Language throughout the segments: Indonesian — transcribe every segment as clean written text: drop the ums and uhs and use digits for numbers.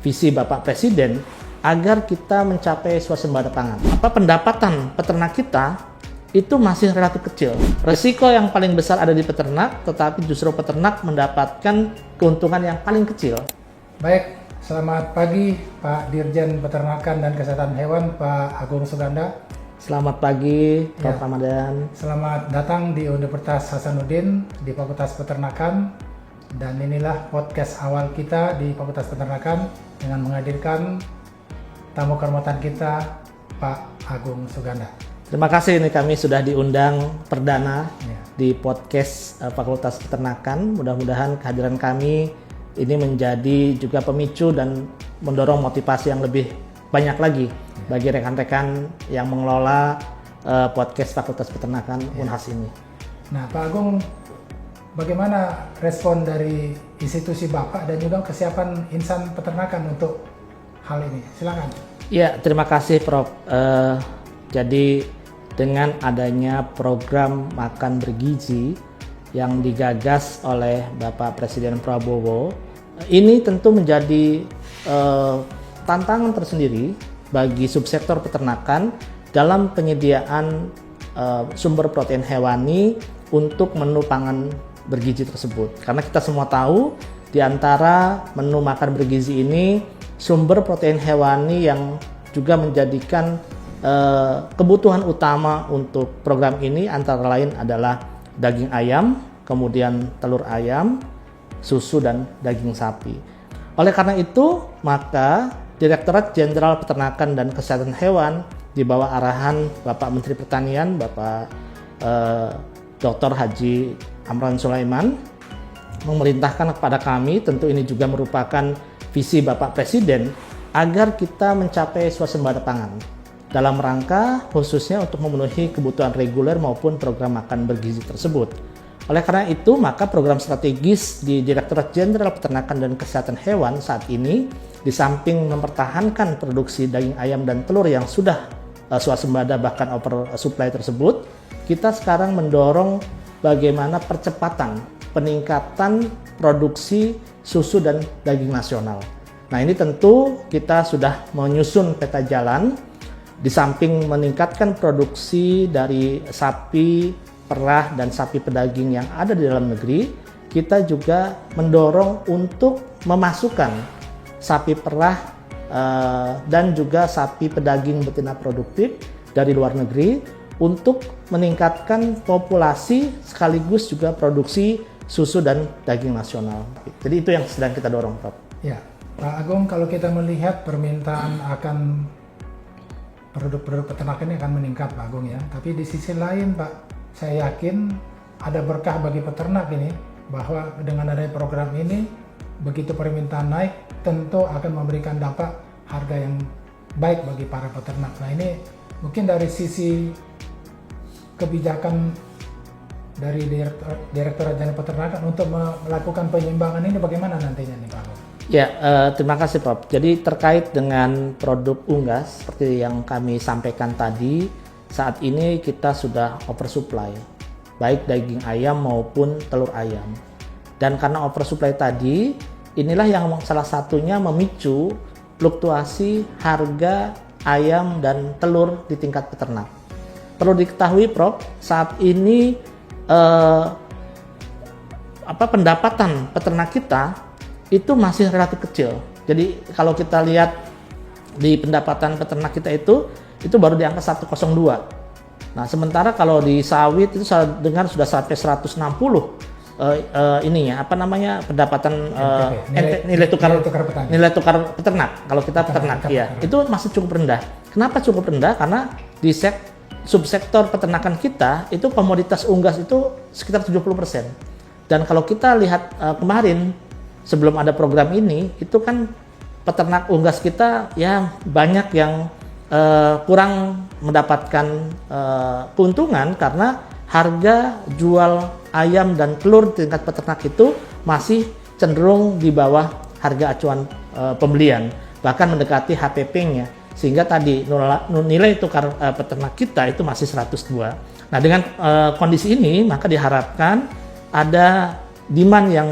visi Bapak Presiden agar kita mencapai swasembada pangan. Pendapatan peternak kita itu masih relatif kecil. Resiko yang paling besar ada di peternak, tetapi justru peternak mendapatkan keuntungan yang paling kecil. Baik, selamat pagi Pak Dirjen Peternakan dan Kesehatan Hewan Pak Agung Suganda. Selamat pagi Prof. Ramadan. Selamat datang di Universitas Hasanuddin di Fakultas Peternakan. Dan inilah podcast awal kita di Fakultas Peternakan dengan menghadirkan tamu kehormatan kita Pak Agung Suganda. Terima kasih, ini kami sudah diundang perdana di podcast Fakultas Peternakan. Mudah-mudahan kehadiran kami ini menjadi juga pemicu dan mendorong motivasi yang lebih banyak lagi bagi rekan-rekan yang mengelola podcast Fakultas Peternakan Unhas ini. Nah, Pak Agung, bagaimana respon dari institusi Bapak dan juga kesiapan insan peternakan untuk hal ini? Silakan. Ya, terima kasih Prof. Jadi dengan adanya program makan bergizi yang digagas oleh Bapak Presiden Prabowo, ini tentu menjadi tantangan tersendiri bagi subsektor peternakan dalam penyediaan sumber protein hewani untuk menu pangan bergizi tersebut. Karena kita semua tahu di antara menu makan bergizi ini sumber protein hewani yang juga menjadikan kebutuhan utama untuk program ini antara lain adalah daging ayam, kemudian telur ayam, susu, dan daging sapi. Oleh karena itu, maka Direktorat Jenderal Peternakan dan Kesehatan Hewan di bawah arahan Bapak Menteri Pertanian, Bapak Dr. Haji Amran Sulaiman, memerintahkan kepada kami, tentu ini juga merupakan visi Bapak Presiden, agar kita mencapai swasembada pangan dalam rangka khususnya untuk memenuhi kebutuhan reguler maupun program makan bergizi tersebut. Oleh karena itu, maka program strategis di Direktorat Jenderal Peternakan dan Kesehatan Hewan saat ini, di samping mempertahankan produksi daging ayam dan telur yang sudah swasembada bahkan oversupply tersebut, kita sekarang mendorong bagaimana percepatan peningkatan produksi susu dan daging nasional. Nah, ini tentu kita sudah menyusun peta jalan, di samping meningkatkan produksi dari sapi perah dan sapi pedaging yang ada di dalam negeri, kita juga mendorong untuk memasukkan sapi perah dan juga sapi pedaging betina produktif dari luar negeri untuk meningkatkan populasi sekaligus juga produksi susu dan daging nasional. Jadi itu yang sedang kita dorong, Prof. Ya, Pak Agung, kalau kita melihat permintaan akan produk-produk peternakan ini akan meningkat, Pak Agung ya. Tapi di sisi lain, Pak, saya yakin ada berkah bagi peternak ini, bahwa dengan adanya program ini, begitu permintaan naik, tentu akan memberikan dampak harga yang baik bagi para peternak. Nah, ini mungkin dari sisi kebijakan dari Direktorat Jenderal Peternakan untuk melakukan penyeimbangan ini bagaimana nantinya nih, Pak Agung? Ya, terima kasih Prof. Jadi terkait dengan produk unggas seperti yang kami sampaikan tadi, saat ini kita sudah oversupply, baik daging ayam maupun telur ayam. Dan karena oversupply tadi, inilah yang salah satunya memicu fluktuasi harga ayam dan telur di tingkat peternak. Perlu diketahui Prof, saat ini pendapatan peternak kita itu masih relatif kecil. Jadi kalau kita lihat di pendapatan peternak kita itu baru di angka 102. Nah, sementara kalau di sawit itu saya dengar sudah sampai 160 pendapatan nilai tukar peternak kalau kita peternak ya. Itu masih cukup rendah. Kenapa cukup rendah? Karena di subsektor peternakan kita itu komoditas unggas itu sekitar 70%. Dan kalau kita lihat kemarin sebelum ada program ini, itu kan peternak unggas kita ya banyak yang kurang mendapatkan keuntungan karena harga jual ayam dan telur di tingkat peternak itu masih cenderung di bawah harga acuan pembelian, bahkan mendekati HPP-nya, sehingga tadi nilai tukar peternak kita itu masih 102. Nah, dengan kondisi ini maka diharapkan ada demand yang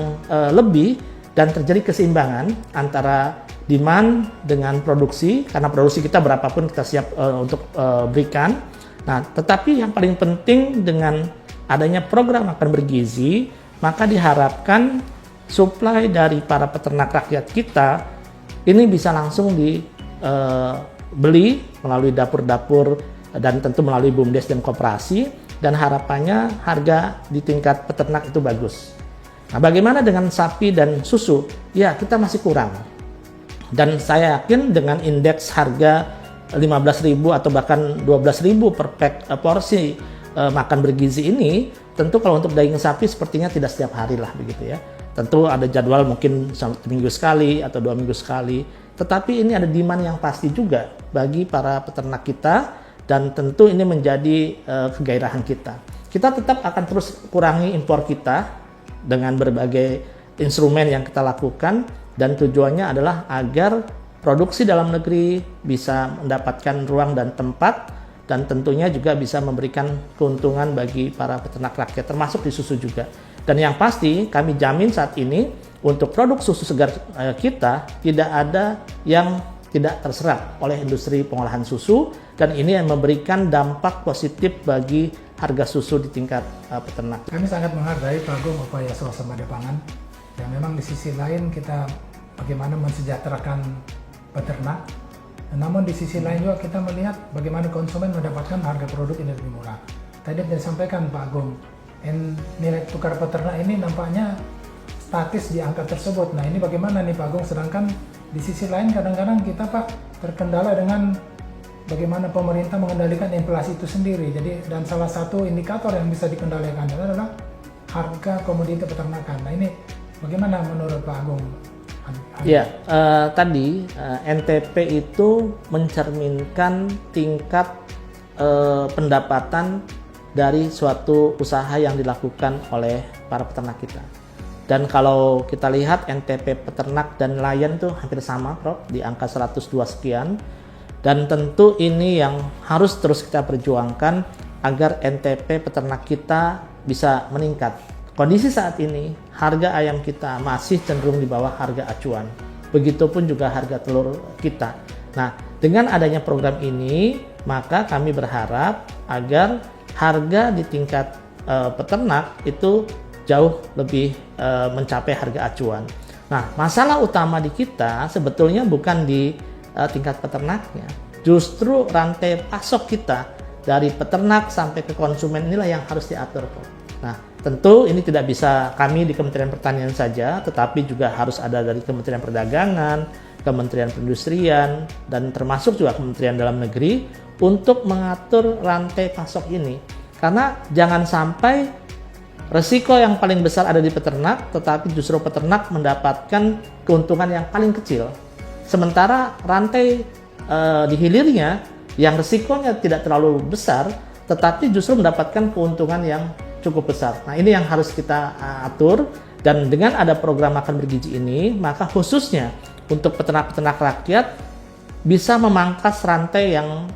lebih dan terjadi keseimbangan antara demand dengan produksi, karena produksi kita berapapun kita siap untuk berikan. Nah, tetapi yang paling penting dengan adanya program makan bergizi, maka diharapkan supply dari para peternak rakyat kita ini bisa langsung dibeli melalui dapur-dapur dan tentu melalui BUMDes dan koperasi, dan harapannya harga di tingkat peternak itu bagus. Nah, bagaimana dengan sapi dan susu? Ya, kita masih kurang. Dan saya yakin dengan indeks harga 15.000 atau bahkan 12.000 per porsi makan bergizi ini, tentu kalau untuk daging sapi sepertinya tidak setiap hari lah begitu ya. Tentu ada jadwal mungkin 1 minggu sekali atau 2 minggu sekali. Tetapi ini ada demand yang pasti juga bagi para peternak kita, dan tentu ini menjadi kegairahan kita. Kita tetap akan terus kurangi impor kita dengan berbagai instrumen yang kita lakukan, dan tujuannya adalah agar produksi dalam negeri bisa mendapatkan ruang dan tempat, dan tentunya juga bisa memberikan keuntungan bagi para peternak rakyat, termasuk di susu juga. Dan yang pasti kami jamin saat ini untuk produk susu segar kita tidak ada yang tidak terserap oleh industri pengolahan susu, dan ini yang memberikan dampak positif bagi harga susu di tingkat peternak. Kami sangat menghargai Pak Agung upaya swasembada pangan, yang memang di sisi lain kita bagaimana mensejahterakan peternak, namun di sisi lain juga kita melihat bagaimana konsumen mendapatkan harga produk yang lebih murah. Tadi yang disampaikan Pak Agung, nilai tukar peternak ini nampaknya statis di angka tersebut. Nah, ini bagaimana nih Pak Agung? Sedangkan di sisi lain kadang-kadang kita Pak terkendala dengan bagaimana pemerintah mengendalikan inflasi itu sendiri. Jadi, dan salah satu indikator yang bisa dikendalikan adalah harga komoditi peternakan. Nah, ini bagaimana menurut Pak Agung? Ya, tadi NTP itu mencerminkan tingkat pendapatan dari suatu usaha yang dilakukan oleh para peternak kita. Dan kalau kita lihat NTP peternak dan nelayan itu hampir sama, Prof, di angka 102 sekian. Dan tentu ini yang harus terus kita perjuangkan agar NTP peternak kita bisa meningkat. Kondisi saat ini, harga ayam kita masih cenderung di bawah harga acuan. Begitupun juga harga telur kita. Nah, dengan adanya program ini, maka kami berharap agar harga di tingkat peternak itu jauh lebih mencapai harga acuan. Nah, masalah utama di kita sebetulnya bukan di tingkat peternaknya. Justru rantai pasok kita dari peternak sampai ke konsumen inilah yang harus diatur. Nah, tentu ini tidak bisa kami di Kementerian Pertanian saja, tetapi juga harus ada dari Kementerian Perdagangan, Kementerian Perindustrian, dan termasuk juga Kementerian Dalam Negeri untuk mengatur rantai pasok ini. Karena jangan sampai resiko yang paling besar ada di peternak, tetapi justru peternak mendapatkan keuntungan yang paling kecil. Sementara rantai di hilirnya yang resikonya tidak terlalu besar, tetapi justru mendapatkan keuntungan yang cukup besar. Nah, ini yang harus kita atur, dan dengan ada program makan bergizi ini, maka khususnya untuk peternak-peternak rakyat bisa memangkas rantai yang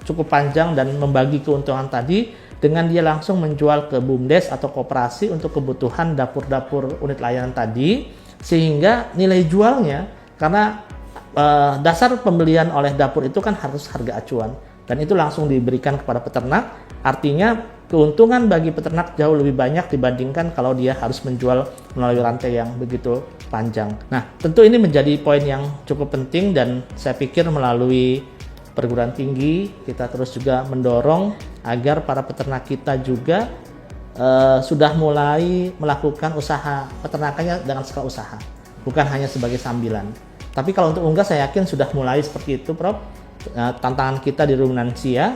cukup panjang dan membagi keuntungan tadi dengan dia langsung menjual ke BUMDes atau koperasi untuk kebutuhan dapur-dapur unit layanan tadi, sehingga nilai jualnya, karena dasar pembelian oleh dapur itu kan harus harga acuan, dan itu langsung diberikan kepada peternak. Artinya keuntungan bagi peternak jauh lebih banyak dibandingkan kalau dia harus menjual melalui rantai yang begitu panjang. Nah, tentu ini menjadi poin yang cukup penting, dan saya pikir melalui perguruan tinggi kita terus juga mendorong agar para peternak kita juga sudah mulai melakukan usaha peternakannya dengan skala usaha, bukan hanya sebagai sambilan. Tapi kalau untuk unggas saya yakin sudah mulai seperti itu, Prof. Tantangan kita di ruminansia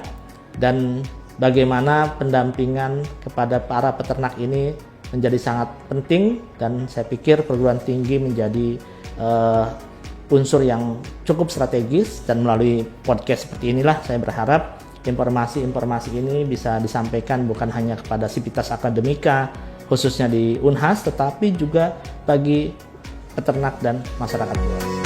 dan bagaimana pendampingan kepada para peternak ini menjadi sangat penting, dan saya pikir perguruan tinggi menjadi unsur yang cukup strategis, dan melalui podcast seperti inilah saya berharap informasi-informasi ini bisa disampaikan bukan hanya kepada Sivitas Akademika khususnya di Unhas, tetapi juga bagi peternak dan masyarakat luas.